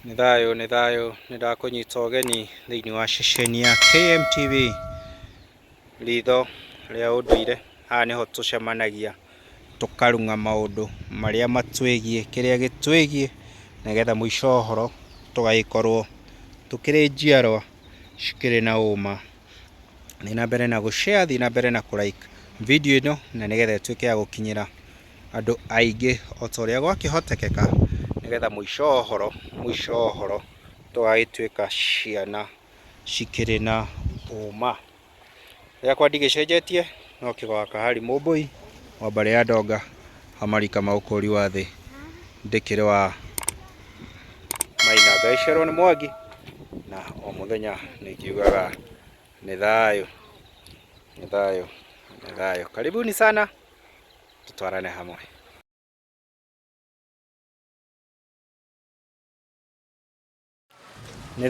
Nĩ thayũ nĩndakũnyita ũgeni thĩinĩ wa ceceni ya KMTV ritho rĩa ũndũire. Haha nĩho tũcemanagia tũkarung'a maũndũ marĩa matwĩgiĩ, kĩrĩa gĩtwĩgiĩ, nĩgetha mũico wa ũhoro tũgagĩkorwo tũkĩrĩ njiarwa cikĩrĩ na ũma. Thiĩ na mbere na gũshare, thiĩ na mbere na kũlike video ĩno, na nĩgetha ĩtuĩke ya gũkinyĩra andũ aingĩ o ta ũrĩa gwakĩhotekeka, nĩgetha mũico wa ũhoro tũgagĩtuĩka ciana cikĩrĩ na ũma. Rĩakwa ndigĩcenjetie, no kĩgwaka Harry Mũmbũi wa mbarĩ ya Ndonga, Hamarika Maũkũri wa thĩ, ndĩkĩrĩ wa Maina Ngaĩcerwo nĩ Mwangi, na o mũthenya nĩngiugaga nĩ thayũ. Karibuni sana, tutwarane hamwe. Nĩ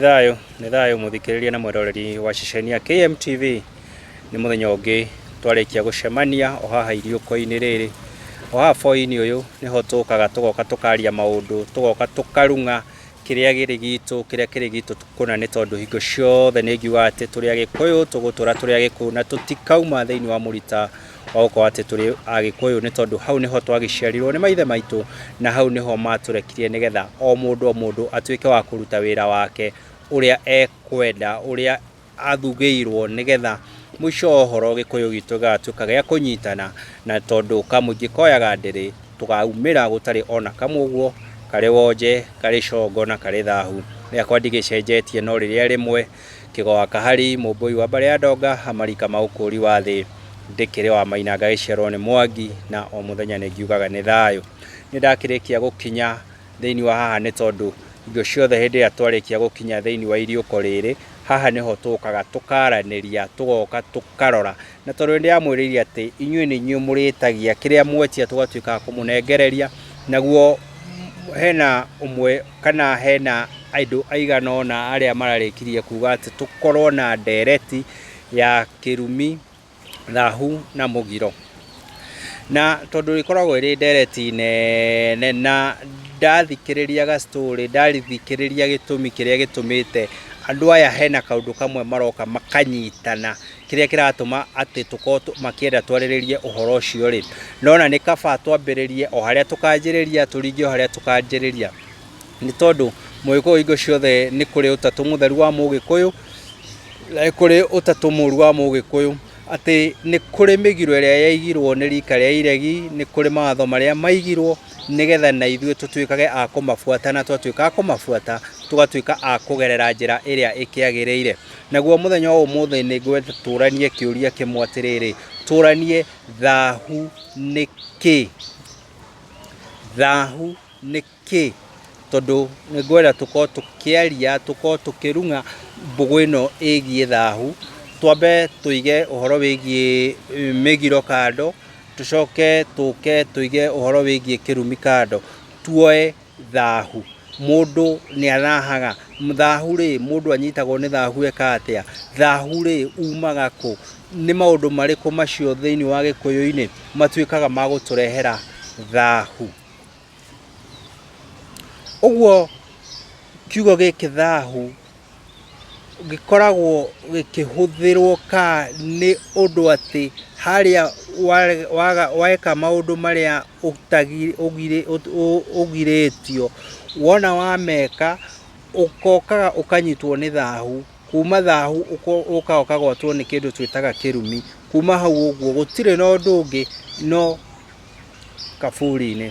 thayũ mũthikĩrĩria na mwĩroreri wa ceceni ya KMTV. Nĩ mũthenya ũngĩ twarĩkia gũcemania o haha iriũko-inĩ rĩrĩ, o haha boi-inĩ ũyũ nĩho tũkaga tũgoka tũkaria maũndũ, tũgoka tũkarung'a kĩrĩa kĩrĩ gitũ kũna, nĩ tondũ hingo ciothe nĩngiuga atĩ tũrĩ Agĩkũyũ tũgũtũra tũrĩ Agĩkũyũ, na tũtikauma thĩinĩ wa mũrita wa gũkorwo atĩ tũrĩ Agĩkũyũ, nĩ tondũ hau nĩho twagĩciarirwo nĩ maithe maitũ, na hau nĩho matũrekirie, nĩgetha o mũndũ atuĩke wa kũruta wĩra wake ũrĩa ekwenda, ũrĩa athugĩirwo, nĩgetha mũico wa ũhoro Gĩkũyũ gitũ gĩgatuĩka gĩa kũnyitana, na tondũ kamũingĩ koyaga ndĩrĩ, tũgaumĩra gũtarĩ ona kamwe ũguo, karĩ wonje, karĩ congo na karĩ thahu. Rĩakwa ndigĩcenjetie, no rĩrĩa rĩmwe, kĩgwaka Harry Mũmbũi wa mbarĩ ya Ndonga, Hamarika Maũkũri wa thĩ, ndĩkĩrĩ wa Maina Ngaĩcerwo nĩ Mwangi, na o mũthenya nĩngiugaga nĩ thayũ. Nĩndakĩrĩkia gũkinya thĩinĩ wa haha, nĩ tondũ hingo ciothe hĩndĩ ĩrĩa twarĩkia gũkinya thĩinĩ wa iriũko rĩrĩ, haha nĩho tũkaga tũkaranĩria, tũgoka tũkarora, na tondũ nĩndĩramwĩrĩire atĩ inyuĩ nĩ inyuĩ mũrĩtagia kĩrĩa mwetia, tũgatuĩka kũmũnengereria, naguo hena ũmwe kana hena andũ aigana ũna arĩa mararĩkirie kuga atĩ tũkorwo na ndereti ya kĩrumi, thahu na mũgiro, na tondũ ĩkoragwo ĩrĩ ndereti nene, na ndathikĩrĩria gastorĩ, ndathikĩrĩria gĩtũmi kĩrĩa gĩtũmĩte andũ aya hena kaũndũ kamwe maroka makanyitana, kĩrĩa kĩratũma atĩ tũkorwo makĩenda twarĩrĩrie ũhoro ũcio rĩ, nona nĩ kaba twambĩrĩrie o harĩa tũkanjĩrĩria, tũringe o harĩa tũkanjĩrĩria, nĩ tondũ Mũgĩkũyũ hingo ciothe nĩ kũrĩ ũtatũ mũtheru wa Mũgĩkũyũ, na nĩ kũrĩ ũtatũ mũru wa Mũgĩkũyũ, atĩ nĩ kũrĩ mĩgiro ĩrĩa yaigirwo nĩ rika rĩa iregi, nĩ kũrĩ mawatho marĩa maigirwo, nĩgetha na ithuĩ tũtuĩkage a kũmabuata, na twatuĩka a kũmabuata tũgatuĩka a kũgerera njĩra ĩrĩa ĩkĩagĩrĩire. Naguo mũthenya wa ũmũthĩ nĩngwenda tũranie kĩũria kĩmwe atĩrĩrĩ, tũranie thahu nĩ kĩ? Thahu nĩ kĩ? Tondũ nĩngwenda tũkorwo tũkĩaria, tũkorwo tũkĩrung'a mbũgũ ĩno ĩgiĩ thahu. Twambe tũige ũhoro wĩgiĩ mĩgiro kando, tũcoke tũke tũige ũhoro wĩgiĩ kĩrumi kando, tuoe thahu. Mũndũ nĩ athahaga, thahu rĩ, mũndũ anyitagwo nĩ thahu eka atĩa? Thahu rĩ, umaga kũ? Nĩ maũndũ marĩkũ macio thĩinĩ wa Gĩkũyũ-inĩ matuĩkaga ma gũtũrehera thahu? Ũguo kiugo gĩkĩ thahu gĩkoragwo gĩkĩhũthĩrwo ka nĩ ũndũ atĩ harĩa weka maũndũ marĩa ũgirĩtio, wona wameka ũkokaga ũkanyitwo nĩ thahu, kuma thahu ũkaga ũkagwatwo nĩ kĩndũ twĩtaga kĩrumi, kuma hau ũguo gũtirĩ na ũndũ ũngĩ no kaburi-inĩ.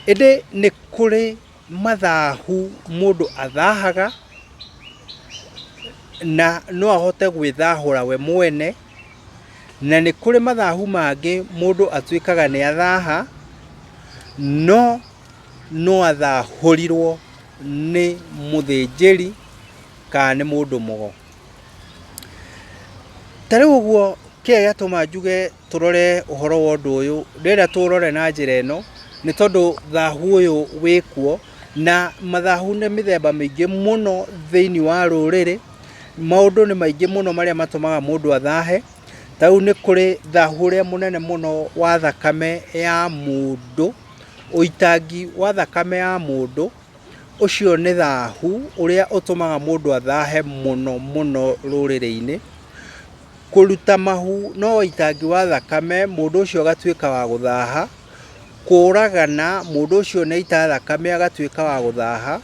Ĩndĩ nĩ kũrĩ mathahu mũndũ athahaga, na no ahote gwĩthahũra we mwene, na nĩ kũrĩ mathahu mangĩ mũndũ atuĩkaga nĩ athaha, no athahũrirwo nĩ mũthĩnjĩri kana nĩ mũndũ mũgo. Ta rĩu ũguo kĩrĩa gĩatũma njuge tũrore ũhoro wa ũndũ ũyũ, ndĩrenda tũrore na njĩra ĩno, nĩ tondũ thahu ũyũ wĩkuo, na mathahu nĩ mĩthemba mĩingĩ mũno thĩinĩ wa rũrĩrĩ. Maũndũ nĩ maingĩ mũno marĩa matũmaga mũndũ athahe. Ta rĩu nĩ kũrĩ thahu ũrĩa mũnene mũno wa thakame ya mũndũ, ũitangi wa thakame ya mũndũ ucio nĩ thahu ũrĩa ũtũmaga mũndũ athahe mũno rũrĩrĩ-inĩ. Kũruta mahu no wĩitangi wa thakame, mũndũ ũcio agatuĩka wa gũthaha. Kũragana, mũndũ ũcio nĩaita thakame agatuĩka wa gũthaha.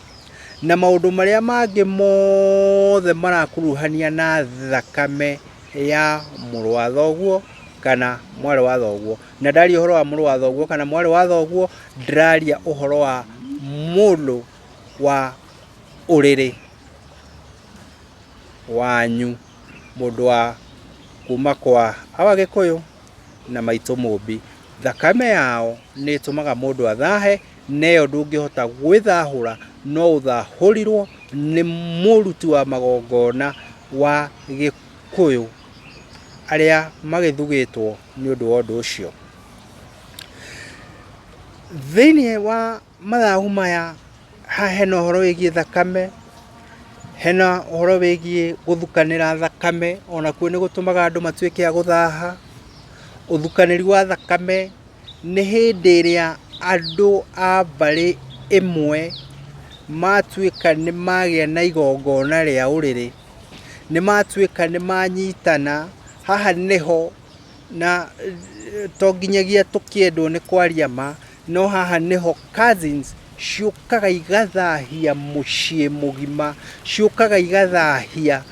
Na maũndũ marĩa mangĩ mothe marakuruhania na thakame ya mũrũ wa thoguo kana mwarĩ wa thoguo. Na ndaria ũhoro wa mũrũ wa thoguo kana mwarĩ wa thoguo, ndaria ũhoro wa mũndũ wa ũrĩrĩ wanyu, mũndũ wa kuma kwa Abagĩkũyũ na maitũ Mũmbi. Thakame yao nĩ ĩtũmaga mũndũ athahe, neyo ndũngĩhota gwĩthahũra, no ũthahũrirwo nĩ mũruti wa magongona wa Gĩkũyũ arĩa magĩthugĩtwo nĩ ũndũ wa ũndũ ũcio. Thĩinĩ wa mathahu maya hena ũhoro wĩgiĩ thakame, hena ũhoro wĩgiĩ gũthukanĩra thakame, onakuo nĩ gũtũmaga andũ matuĩke a gũthaha. Ũthukanĩri wa thakame nĩ hĩndĩ ĩrĩa andũ a mbarĩ ĩmwe matuĩka nĩ magĩa na igongona rĩa ũrĩrĩ, nĩ matuĩka nĩ manyitana. Haha nĩho, na to nginyagia tũkĩendwo nĩ kwaria ma, no haha nĩho cousins ciũkaga igathahia mũciĩ mũgima, ciũkaga igathahia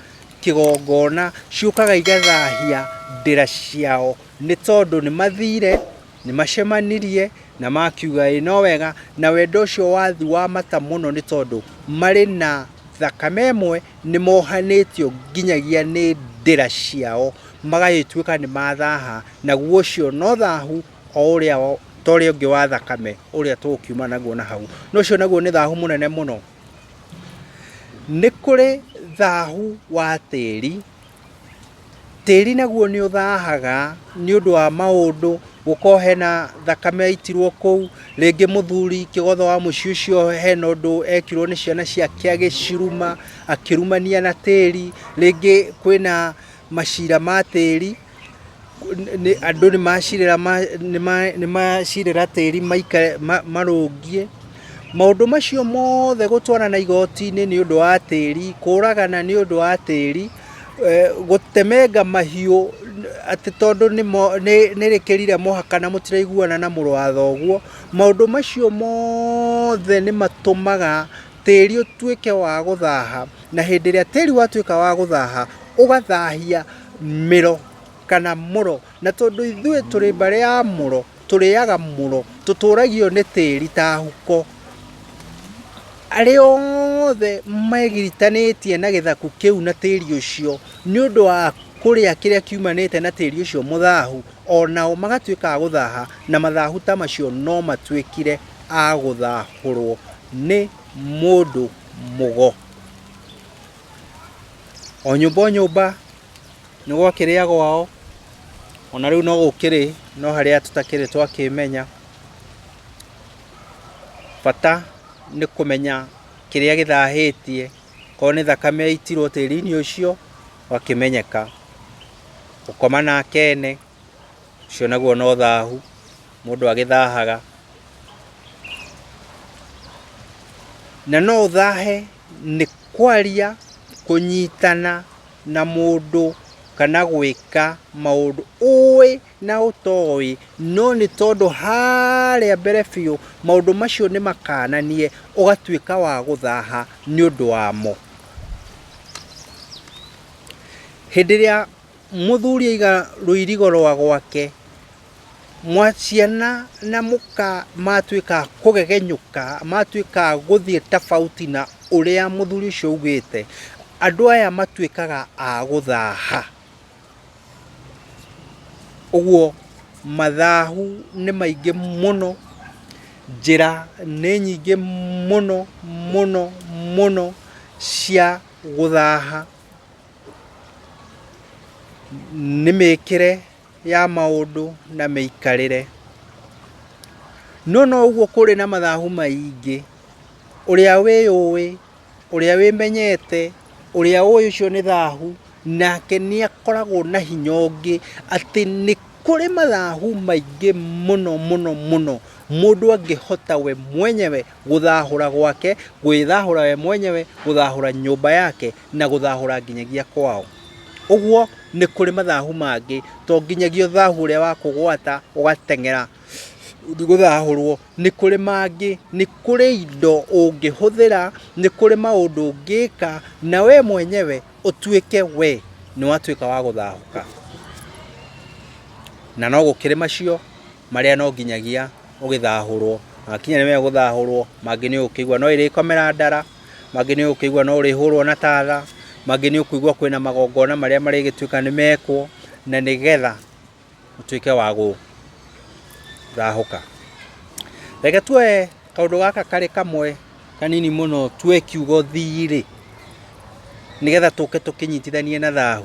kĩgongona, ciũkaga igathahia ndĩra ciao, nĩ tondũ nĩ mathire, nĩ macemanirie na makiuga ĩ no wega, na wendo ũcio wathi wa mata mũno nĩ tondũ marĩ na thakame ĩmwe, nĩ mohanĩtio nginyagia nĩ ndĩra ciao, magagĩtuĩka nĩ mathaha. Naguo ũcio no thahu o ũrĩa ta ũrĩa ũngĩ wa thakame ũrĩa tũkiuma naguo na hau. No ũcio naguo nĩ thahu mũnene mũno. Nĩ kũrĩ thahu wa tĩri. Tĩri naguo nĩ ũthahaga nĩ ũndũ wa maũndũ, gũkorwo hena thakame yaitirwo kũu, rĩngĩ mũthuri kĩgotho wa mũciĩ ũcio hena ũndũ ekirwo nĩ ciana ciake agĩciruma, akĩrumania na tĩri, rĩngĩ kwĩna macira ma tĩri, andũ nĩ macirĩra tĩri marũngie. Maũndũ macio mothe, gũtwarana igoti-inĩ nĩ ũndũ wa tĩri, kũragana nĩ ũndũ wa tĩri, gũtemenga mahiũ atĩ tondũ nĩ rĩkĩrire mũhaka na mũtiraiguana na mũrũ wa thoguo. Maũndũ macio mothe nĩ matũmaga tĩri ũtuĩke wa gũthaha, na hĩndĩ ĩrĩa tĩri watuĩka wa gũthaha, ũgathahia mĩro kana mũro. Na tondũ ithuĩ tũrĩ mbarĩ ya mũro, tũrĩaga mũro, tũtũragio nĩ tĩri ta huko. Arĩa othe megiritanĩtie na gĩthaku kĩu na tĩri ũcio nĩ ũndũ wa kũrĩa kĩrĩa kiumanĩte na tĩri ũcio mũthahu, onao magatuĩka a gũthaha, na mathahu ta macio no matuĩkire a gũthahũrwo nĩ mũndũ mũgo. O nyũmba nĩ gwakĩrĩa gwao, ona rĩu no gũkĩrĩ, no harĩa tũtakĩrĩ twakĩmenya. Bata nĩ kũmenya kĩrĩa gĩthahĩtie, korwo nĩ thakame yaitirwo tĩri-inĩ ũcio, wakĩmenyeka. Gũkoma nake ene, ũcio naguo no thahu, mũndũ agĩthahaga. Na no ũthahe nĩ kwaria, kũnyitana na mũndũ kana gwĩka maũndũ ũĩ na ũtoĩ, no nĩ tondũ harĩa mbere biũ maũndũ macio nĩ makananie, ũgatuĩka wa gũthaha nĩ ũndũ wamo. Hĩndĩ ĩrĩa mũthuri aiga rũirigo rwa gwake, ciana na mũka matuĩka kũgegenyũka, matuĩka gũthiĩ tofauti na ũrĩa mũthuri ũcio augĩte, andũ aya matuĩkaga a gũthaha. Ũguo mathahu nĩ maingĩ mũno, njĩra nĩ nyingĩ mũno cia gũthaha. Nĩ mĩkĩre ya maũndũ na mĩikarĩre. No ũguo kũrĩ na mathahu maingĩ, ũrĩa wĩyũĩ, ũrĩa wĩmenyete, ũrĩa ũĩ ũcio nĩ thahu, nake nĩ akoragwo na hinya ũngĩ atĩ nĩ kuri mathahu maingi muno muno muno mundu angihota we mwenyewe guthahura gwake, gwithahura we mwenyewe, guthahura nyumba yake na guthahura nginyagia kwao. Uguo ni kuri mathahu mangi to nginyagia thahu uria wa kugwata ugatengera guthahurwo. Ni kuri mangi, ni kuri indo ungihuthira, ni kuri maundu ungika na we mwenyewe utuike we ni watuika wa guthahuka. Na no gukire macio maria no nginyagia ugithahurwo, akinya ni me guthahurwo, mangi ni ukigwa no iri komera ndara, mangi ni ukigwa no urihurwo na tatha, mangi ni ukigwa kwina magongona maria marigituika ni mekwo na nigetha utuike wa guthahuka. Reke tue kaundu gaka kari kamwe kanini muno, tue kiugo thiri nigetha tuke tukinyitithanie na thahu.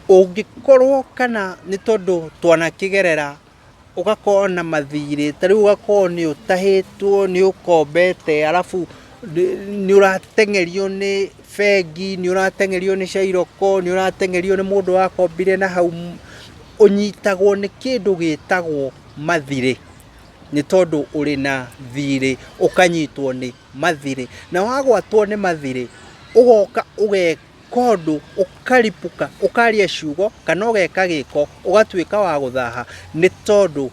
Ungikorwo kana ni tondu twanakigerera ugakona mathiri, tariu ugakona ni utahitwo, ni ukombete, alafu ni uratengerio ni fegi, ni uratengerio ni shairoko, ni uratengerio ni mundu wakombire na hau, unyitagwo ni kindu gitagwo mathiri, ni tondu uri na thiri ukanyitwo ni mathiri. Na wagwatwo ni mathiri ugoka ugekondu ukaripuka ukaria ciugo kana ugeka giko ugatuika wa guthaha, ni tondu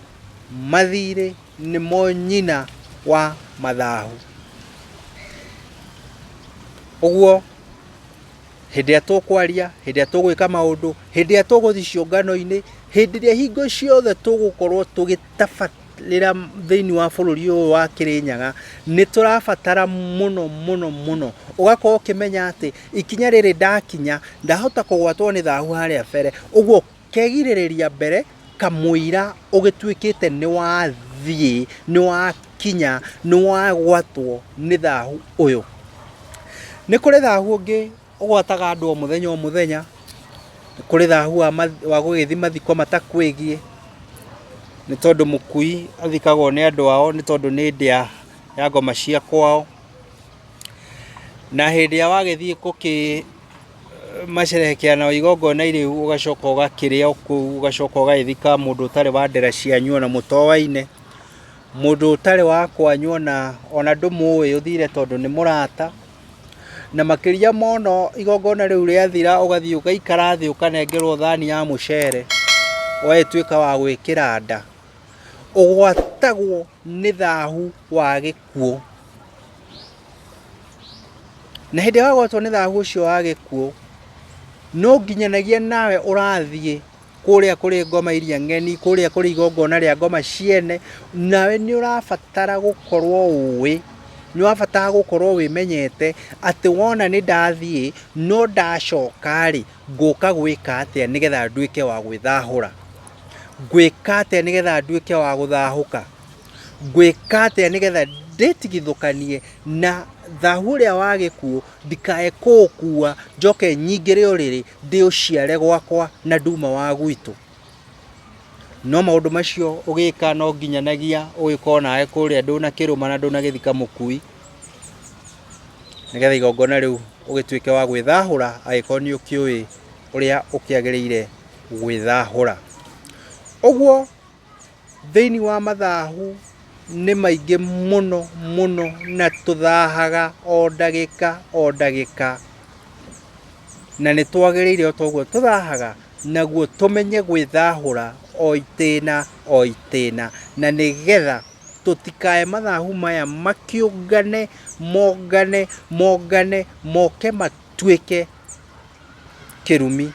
mathiri ni mo nyina wa mathahu. Uguo hindi ya tukwaria, hindi ya tugwika maundu, hindi ya tuguthi ciungano-ini, hindi ya hingo ciothe tugukorwo tugitabarira thiini wa bururi uyu wa Kirinyaga, ni turabatara muno muno muno ugakorwo ukimenya ati ikinya riri ndakinya ndahota kugwatwo ni thahu haria mbere. Uguo kegiririria mbere kamwira ugituikite ni wathie, ni wakinya, ni wagwatwo ni thahu uyu. Ni kuri thahu ungi ugwataga andu o muthenya, ni kuri thahu wa gugithi mathiko matakwigie, ni tondu mukui athikagwo ni andu ao, ni tondu ni ndia ya ngoma cia kwao, na hindi ya wagithie kuki masherehekea na igongona iriu ugacoka ugakiria kuu, ugacoka ugaithika mundu utari wa ndera cianyu na mutowaine, mundu utari wa kwanyu na ona ndumuwi uthire tondu ni murata. Na makiria mono igongona riu riathira ugathie ugaikara thi ukanengerwo thani ya mucere waituika wa gwikira nda, ugwatagwo ni thahu wa gikuo. Na hindi wagwatwo ni thahu ucio wa gikuo no nginyanagia nawe urathie kuria kuri ngoma iria ngeni, kuria kuri igongona ria ngoma ciene, nawe ni urabatara gukorwo uwi, ni wabatara gukorwo wimenyete ati wona ni ndathie no ndacoka ri nguka gwika atia nigetha nduike wa gwithahura, gwika atia nigetha nduike wa guthahuka, gwika atia nigetha nditigithukanie na thahu uria wa gikuo, ndikae kuukua njoke nyingire uriri ndi uciare gwakwa na nduma wa gwitu. No maundu macio ugika no nginyanagia ugikorwo nawe kuria nduna kiruma na nduna githika mukui, nigetha igongona riu ugituike wa gwithahura agikorwo ni ukiui uria ukiagiriire gwithahura. Uguo thiini wa mathahu ni maingi muno muno na tuthahaga o ndagika o ndagika, na ni twagiriire otoguo tuthahaga naguo tumenye gwithahura o itina o itina, na nigetha tutikae mathahu maya makiungane moke matuike kirumi,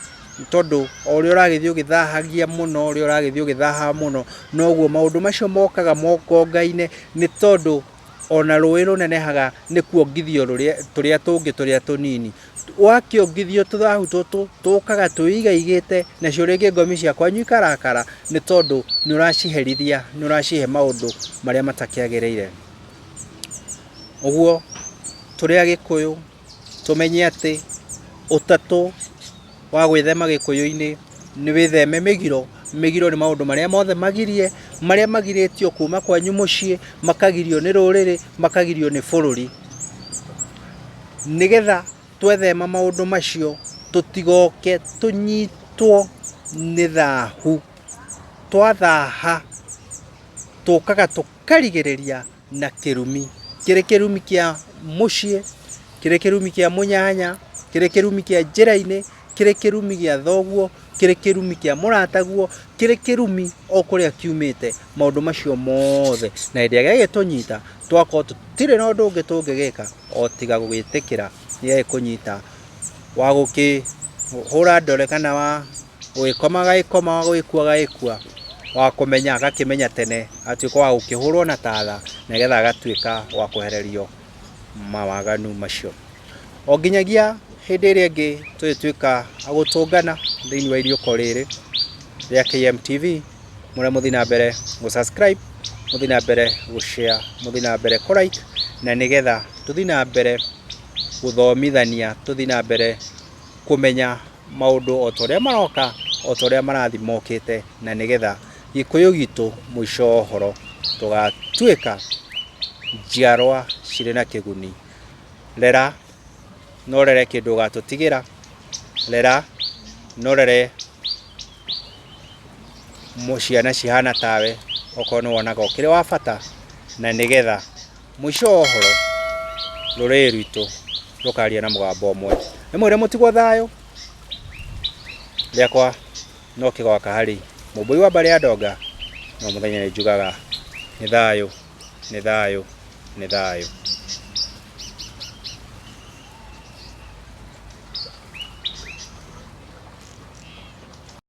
tondu uria uragithie ugithahagia muno, uria uragithie ugithaha muno noguo maundu macio mokaga mokongaine, ni tondu ona rui runenehaga ni kuongithio turia tungi turia tunini. Wakiongithio tuthahu tutu tukaga tuigaigite nacio ringi ngomi cia kwanyu ikarakara, ni tondu ni uraciherithia, ni uracihe maundu maria matakiagiriire. Uguo turia Gikuyu tumenye ati utatu wa gwithema Gikuyu-ini ni witheme migiro. Migiro ni maundu maria mothe magirie, maria magiritio kuma kwanyu mucii, makagirio ni ruriri, makagirio ni bururi. Nigetha twethema maundu macio tutigoke tunyitwo nĩ thahu twathaha tũkaga tũkarigĩrĩria na kĩrumi, kĩrĩ kĩrumi kĩa mũciĩ, kĩrĩ kĩrumi kĩa mũnyanya, kĩrĩ kĩrumi kĩa njĩra-inĩ, kĩrĩ kĩrumi gĩa thoguo, kĩrĩ kĩrumi kĩa mũrataguo, kĩrĩ kĩrumi o kũrĩa kiumĩte. Maũndũ macio mothe na hĩndĩ ĩrĩa gĩgĩtũnyita twakorwo tũtirĩ na ũndũ ũngĩ tũngĩgĩka o tiga gũgĩtĩkĩra nĩgĩkũnyita. Wa gũkĩhũra ndore kana wa gũgĩkoma gagĩkoma, wa gũgĩkua gagĩkua, wa kũmenya agakĩmenya tene, atuĩka wa gũkĩhũrwo na tatha nĩgetha agatuĩka wa kwehererio mawaganu macio. O nginyagia hĩndĩ ĩrĩa ĩngĩ tũgĩtuĩka agũtũngana thĩinĩ wa iriũko rĩrĩ rĩa KMTV, mũrĩa mũthiĩ na mbere gũ-subscribe, mũthiĩ na mbere gũ-share, mũthiĩ na mbere kũ-like, na nĩgetha tũthiĩ na mbere gũthomithania, tũthiĩ na mbere kũmenya maũndũ o ta ũrĩa maroka, o ta ũrĩa marathiĩ mokĩte, na nĩgetha gĩkũyũ gitũ mũico wa ũhoro tũgatuĩka njiarwa cirĩ na kĩguni. Rera no rere kĩndũ ũgatũtigĩra, rera no rere ciana cihana tawe okorwo nĩ wonaga ũkĩrĩ wa bata, na nĩgetha mũico wa ũhoro rũrĩrĩ rwitũ rũkaria na mũgambo ũmwe. Nĩ mwĩre mũtigwo thayũ, rĩakwa no kĩgoka harĩ mũmbũi wa mbarĩ ya Ndonga, no mũthenya nĩ njugaga nĩ thayũ, nĩ thayũ, nĩ thayũ.